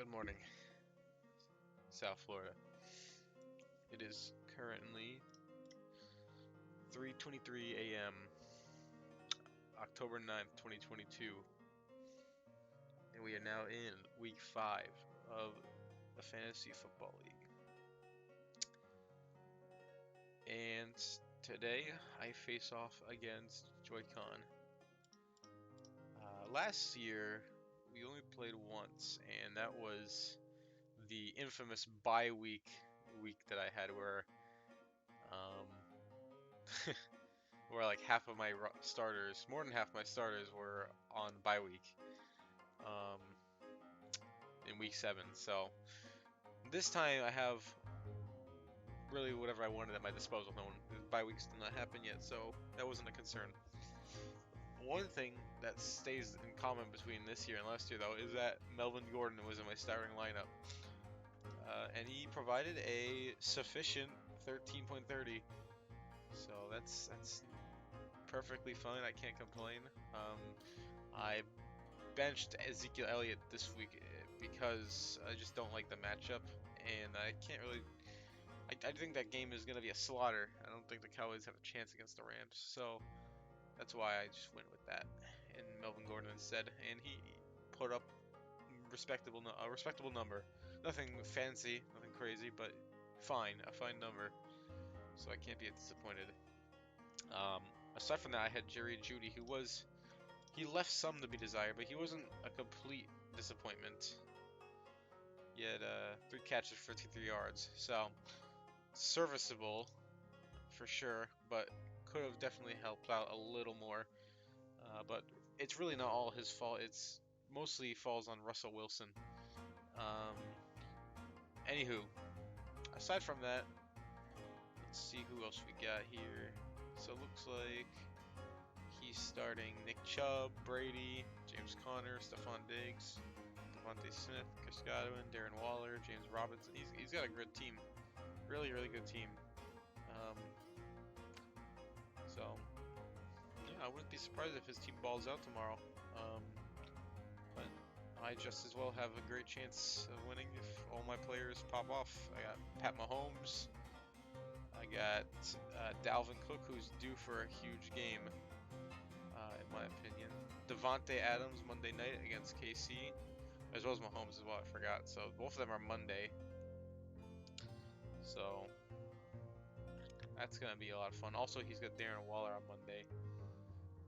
Good morning, South Florida. It is currently 3:23 a.m., October 9th, 2022, and we are now in week 5 of the Fantasy Football League. And today I face off against Joy-Con. Last year we only played once, and that was the infamous bye week that I had where where like half of my starters, more than half my starters, were on bye week um, in week 7. So this time I have really whatever I wanted at my disposal. No one, the bye weeks did not happen yet, so that wasn't a concern. One thing that stays in common between this year and last year, though, is that Melvin Gordon was in my starting lineup, and he provided a sufficient 13.30. So that's perfectly fine. I can't complain. I benched Ezekiel Elliott this week because I just don't like the matchup, and I can't really. I think that game is going to be a slaughter. I don't think the Cowboys have a chance against the Rams, so that's why I just went with that and Melvin Gordon instead, and he put up a respectable number. Nothing fancy, nothing crazy, but a fine number. So I can't be disappointed. Um, Aside from that, I had Jerry Jeudy, he left some to be desired, but he wasn't a complete disappointment. He had 3 catches for 53 yards, so serviceable for sure, but could have definitely helped out a little more. But it's really not all his fault. It's mostly falls on Russell Wilson. Um, Anywho, aside from that, let's see who else we got here. So it looks like he's starting Nick Chubb, Brady, James Conner, Stephon Diggs, Devontae Smith, Chris Godwin, Darren Waller, James Robinson. He's got a good team. Really, really good team. Um, so, yeah, I wouldn't be surprised if his team balls out tomorrow. But I just as well have a great chance of winning if all my players pop off. I got Pat Mahomes. I got Dalvin Cook, who's due for a huge game, in my opinion. Devontae Adams Monday night against KC, as well as Mahomes as well. I forgot. So both of them are Monday. So that's gonna be a lot of fun. Also, he's got Darren Waller on Monday.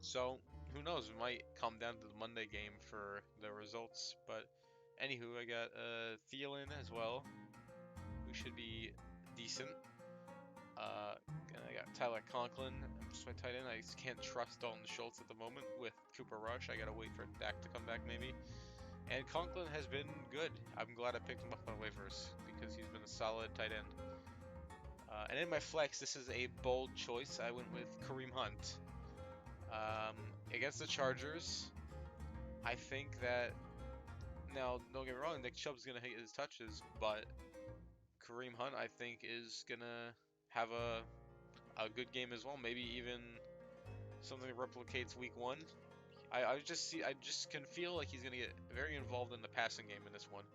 So who knows? It might come down to the Monday game for the results. But anywho, I got Thielen as well, who should be decent. And I got Tyler Conklin, just my tight end. I just can't trust Dalton Schultz at the moment with Cooper Rush. I gotta wait for Dak to come back maybe. And Conklin has been good. I'm glad I picked him up on waivers because he's been a solid tight end. And in my flex, this is a bold choice. I went with Kareem Hunt. Against the Chargers, I think that, now don't get me wrong, Nick Chubb's gonna hit his touches, but Kareem Hunt I think is gonna have a good game as well. Maybe even something that replicates Week 1. I just can feel like he's gonna get very involved in the passing game in this one.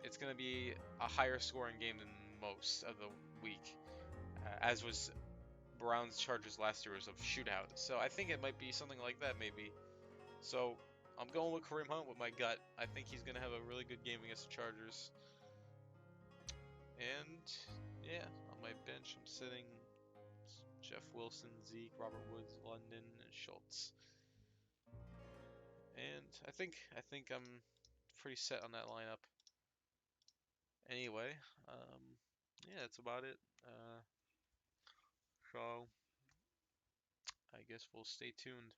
It's gonna be a higher scoring game than most of the week, as was Browns Chargers last year was a shootout. So I think it might be something like that maybe. So I'm going with Kareem Hunt with my gut. I think he's gonna have a really good game against the Chargers. And yeah, on my bench I'm sitting Jeff Wilson, Zeke, Robert Woods, London, and Schultz. And I think I'm pretty set on that lineup. Anyway, yeah, that's about it. So I guess we'll stay tuned.